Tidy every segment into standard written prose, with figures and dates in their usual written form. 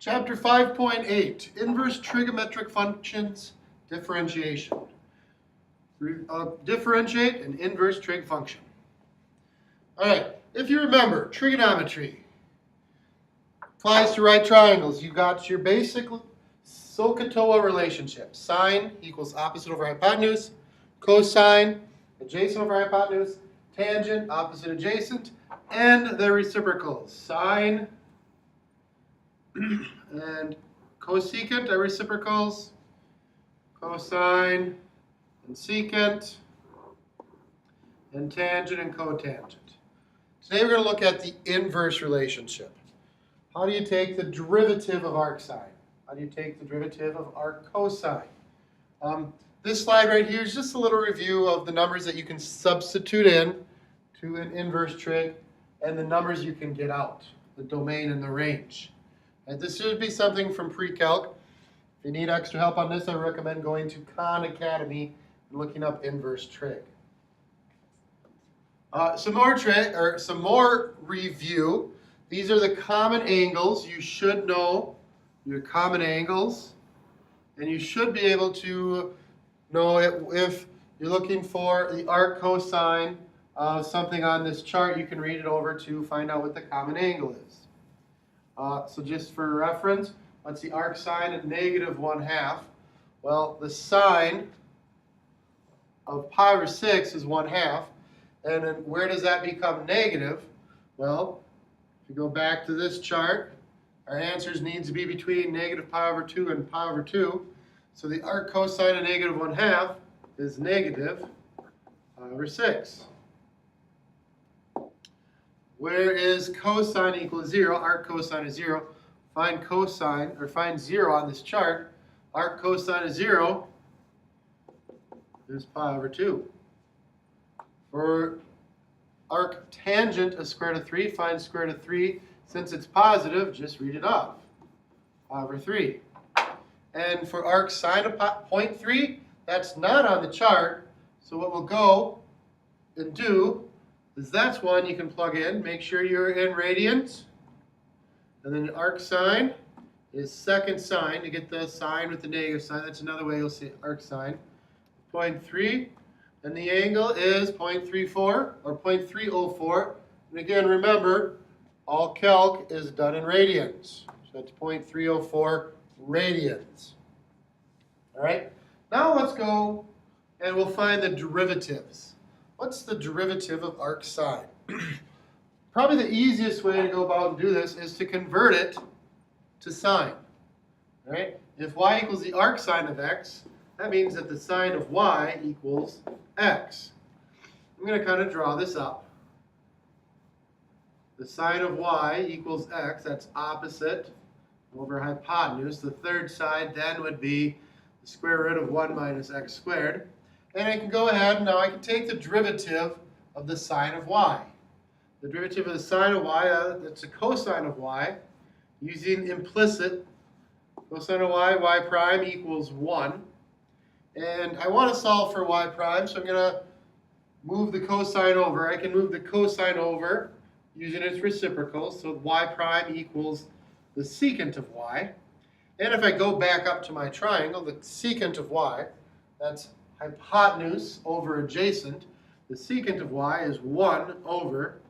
Chapter 5.8, Inverse Trigonometric Functions, Differentiation. Differentiate an inverse trig function. All right, if you remember, trigonometry applies to right triangles. You've got your basic SOHCAHTOA relationship. Sine equals opposite over hypotenuse, cosine adjacent over hypotenuse, tangent opposite adjacent, and the reciprocals. Sine and cosecant are reciprocals, cosine and secant, and tangent and cotangent. Today we're going to look at the inverse relationship. How do you take the derivative of arc sine? How do you take the derivative of arc cosine? This slide right here is just a little review of the numbers that you can substitute in to an inverse trig and the numbers you can get out, the domain and the range. And this should be something from pre-calc. If you need extra help on this, I recommend going to Khan Academy and looking up inverse trig. Some more review. These are the common angles. You should know your common angles, and you should be able to know if you're looking for the arc cosine of something on this chart. You can read it over to find out what the common angle is. So just for reference, what's the arc sine of -1/2? Well, the sine of pi over 6 is 1/2. And then where does that become negative? Well, if you go back to this chart, our answers need to be between -pi/2 and pi/2. So the arc cosine of -1/2 is -pi/6. Where is cosine equals 0? Arc cosine is 0. Find cosine, or find 0 on this chart. Arc cosine of 0 is pi/2. For arc tangent of square root of 3, find square root of 3. Since it's positive, just read it off. pi/3. And for arc sine of 0.3, that's not on the chart. So what we'll go and do is that's one you can plug in. Make sure you're in radians. And then arc sine is second sine. To get the sine with the negative sign, that's another way you'll say arc sine. 0.3. And the angle is 0.34 or 0.304. And again, remember, all calc is done in radians. So that's 0.304 radians. All right, now let's go and we'll find the derivatives. What's the derivative of arc sine? Probably the easiest way to go about and do this is to convert it to sine. All right, if y equals the arc sine of x, that means that the sine of y equals x. I'm going to kind of draw this up. The sine of y equals x, that's opposite over hypotenuse. The third side then would be the square root of 1 minus x squared. And I can go ahead and now I can take the derivative of the sine of y. The derivative of the sine of y, that's a cosine of y, using implicit cosine of y prime equals 1. And I want to solve for y prime, so I'm going to move the cosine over. I can move the cosine over using its reciprocal, so y prime equals the secant of y. And if I go back up to my triangle, the secant of y, that's hypotenuse over adjacent. The secant of y is 1 over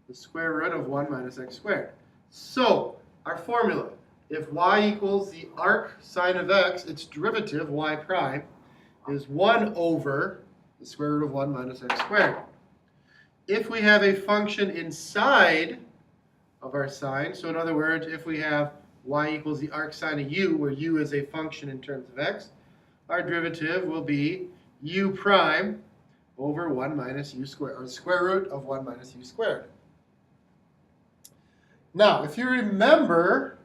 the square root of 1 minus x squared. So, our formula. If y equals the arc sine of x, its derivative, y prime, is 1 over the square root of 1 minus x squared. If we have a function inside of our sine, so in other words, if we have y equals the arc sine of u, where u is a function in terms of x, our derivative will be u prime over 1 minus u squared, or square root of 1 minus u squared. Now, if you remember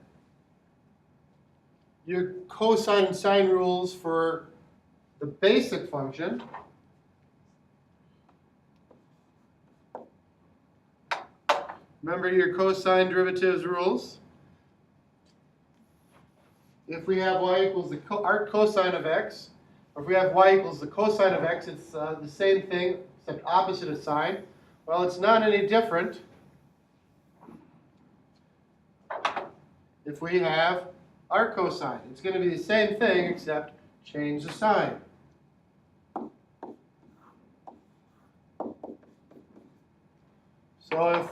your cosine and sine rules for the basic function, remember your cosine derivatives rules. If we have y equals the arc cosine of x, or if we have y equals the cosine of x, it's the same thing except opposite of sine. Well, it's not any different if we have arc cosine. It's going to be the same thing except change the sign. So if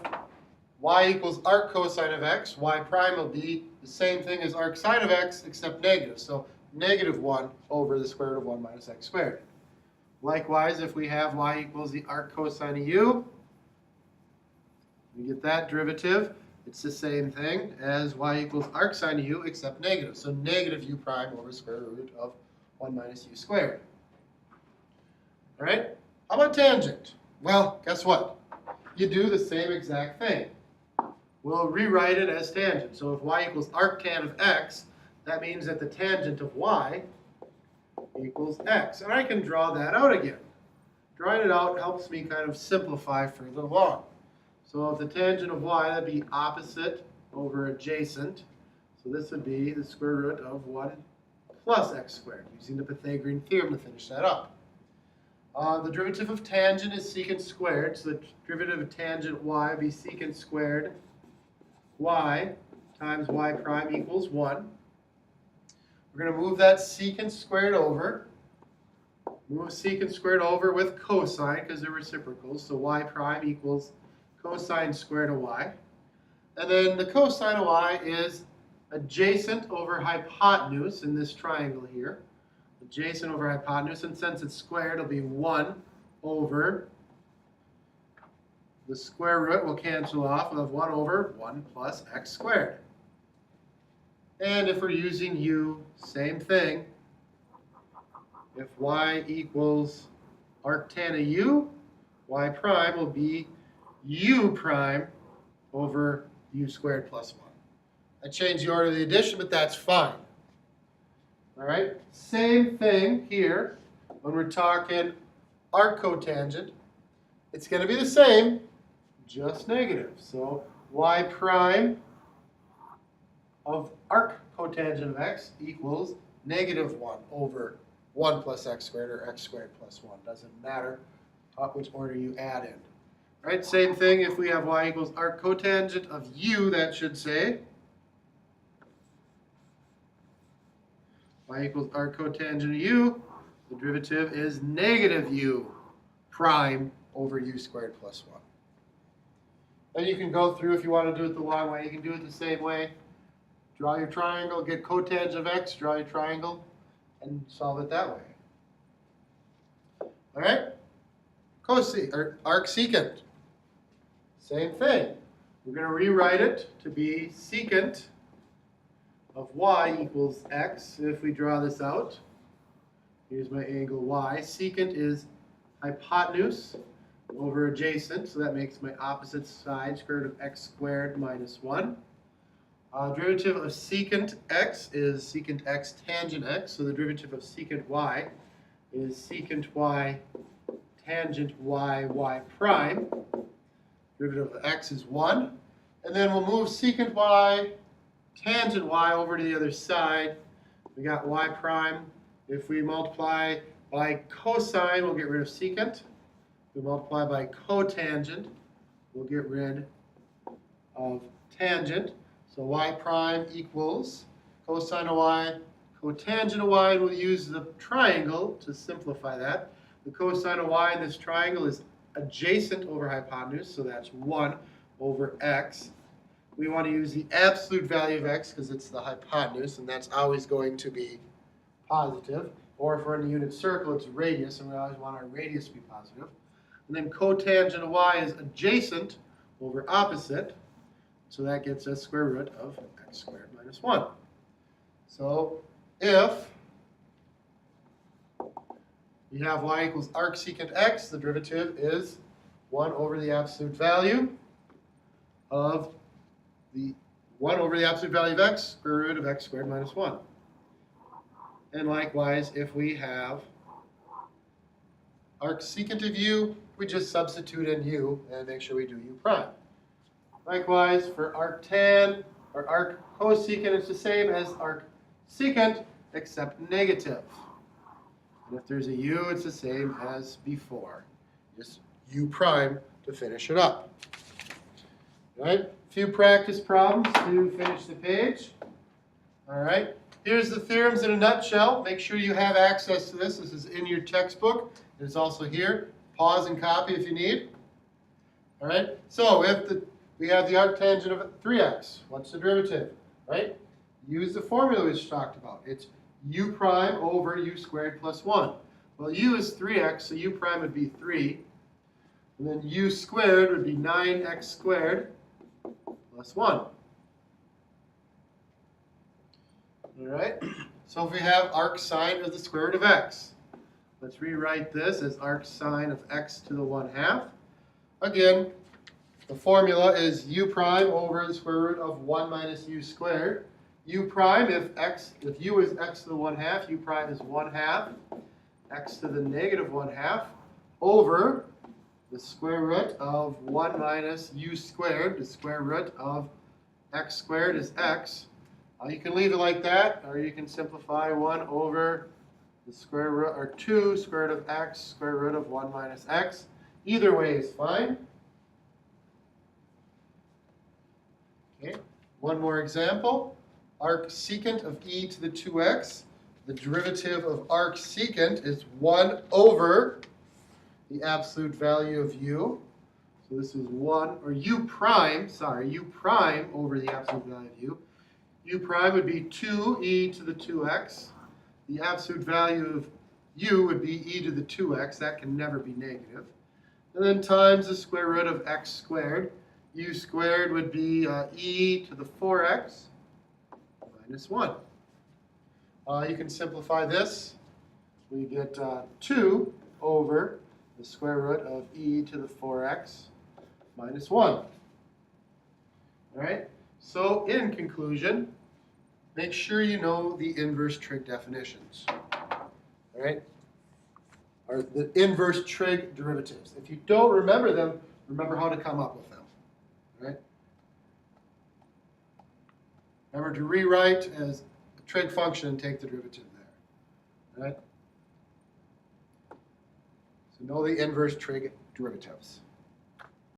y equals arc cosine of x, y prime will be the same thing as arc sine of x except negative. So negative 1 over the square root of 1 minus x squared. Likewise, if we have y equals the arc cosine of u, we get that derivative. It's the same thing as y equals arc sine of u except negative. So negative u prime over square root of 1 minus u squared. All right? How about tangent? Well, guess what? You do the same exact thing. We'll rewrite it as tangent. So if y equals arctan of x, that means that the tangent of y equals x. And I can draw that out again. Drawing it out helps me kind of simplify further along. So if the tangent of y, that'd be opposite over adjacent. So this would be the square root of 1 plus x squared, using the Pythagorean theorem to finish that up. The derivative of tangent is secant squared, so the derivative of tangent y would be secant squared y times y prime equals 1. We're going to move that secant squared over. Move secant squared over with cosine because they're reciprocals, so y prime equals cosine squared of y. And then the cosine of y is adjacent over hypotenuse in this triangle here. Adjacent over hypotenuse, and since it's squared, it'll be 1 over the square root. We'll cancel off of 1 over 1 plus x squared. And if we're using u, same thing. If y equals arctan of u, y prime will be u prime over u squared plus 1. I changed the order of the addition, but that's fine. All right, same thing here when we're talking arc cotangent. It's going to be the same, just negative. So y prime of arc cotangent of x equals negative 1 over 1 plus x squared, or x squared plus 1. Doesn't matter which order you add in. All right, same thing if we have y equals arc cotangent of u, that should say y equals arc cotangent of u, the derivative is negative u prime over u squared plus 1. And you can go through, if you want to do it the long way, you can do it the same way. Draw your triangle, get cotangent of x, draw your triangle, and solve it that way. All right? Arc secant. Same thing. We're going to rewrite it to be secant of y equals x. If we draw this out, here's my angle y. Secant is hypotenuse over adjacent, so that makes my opposite side square root of x squared minus 1. Derivative of secant x is secant x tangent x, so the derivative of secant y is secant y tangent y, y prime. Derivative of x is 1. And then we'll move secant y tangent y over to the other side. We got y prime. If we multiply by cosine, we'll get rid of secant. If we multiply by cotangent, we'll get rid of tangent. So y prime equals cosine of y, cotangent of y, and we'll use the triangle to simplify that. The cosine of y in this triangle is adjacent over hypotenuse, so that's 1 over x. We want to use the absolute value of x because it's the hypotenuse, and that's always going to be positive. Or if we're in a unit circle, it's radius, and we always want our radius to be positive. And then cotangent of y is adjacent over opposite, so that gets us square root of x squared minus 1. So if we have y equals arc secant x, the derivative is 1 over the absolute value of the 1 over the absolute value of x, square root of x squared minus 1. And likewise, if we have arc secant of u, we just substitute in u and make sure we do u prime. Likewise, for arc tan or arc cosecant, it's the same as arc secant except negative. And if there's a u, it's the same as before. Just u prime to finish it up. All right, a few practice problems to finish the page. All right, here's the theorems in a nutshell. Make sure you have access to this. This is in your textbook. It's also here. Pause and copy if you need. All right, so if we have the arctangent of 3x, what's the derivative, right? Use the formula we just talked about. It's u prime over u squared plus 1. Well, u is 3x, so u prime would be 3. And then u squared would be 9x squared plus 1. All right, so if we have arc sine of the square root of x, let's rewrite this as arc sine of x to the 1/2. Again, the formula is u prime over the square root of 1 minus u squared. U prime, if u is x to the 1/2, u prime is 1/2 x to the negative 1/2 over the square root of 1 minus u squared. The square root of x squared is x. You can leave it like that, or you can simplify 1 over the square root, or 2 square root of x, square root of 1 minus x. Either way is fine. Okay, one more example. Arc secant of e to the 2x. The derivative of arc secant is 1 over the absolute value of u. So this is 1, or u prime over the absolute value of u. U prime would be 2e to the 2x. The absolute value of u would be e to the 2x. That can never be negative. And then times the square root of x squared. U squared would be e to the 4x minus 1. You can simplify this. We get 2 over the square root of e to the 4x minus 1. All right? So in conclusion, make sure you know the inverse trig definitions. All right? Or the inverse trig derivatives. If you don't remember them, remember how to come up with them. All right? Remember to rewrite as a trig function and take the derivative there. All right? So know the inverse trig derivatives.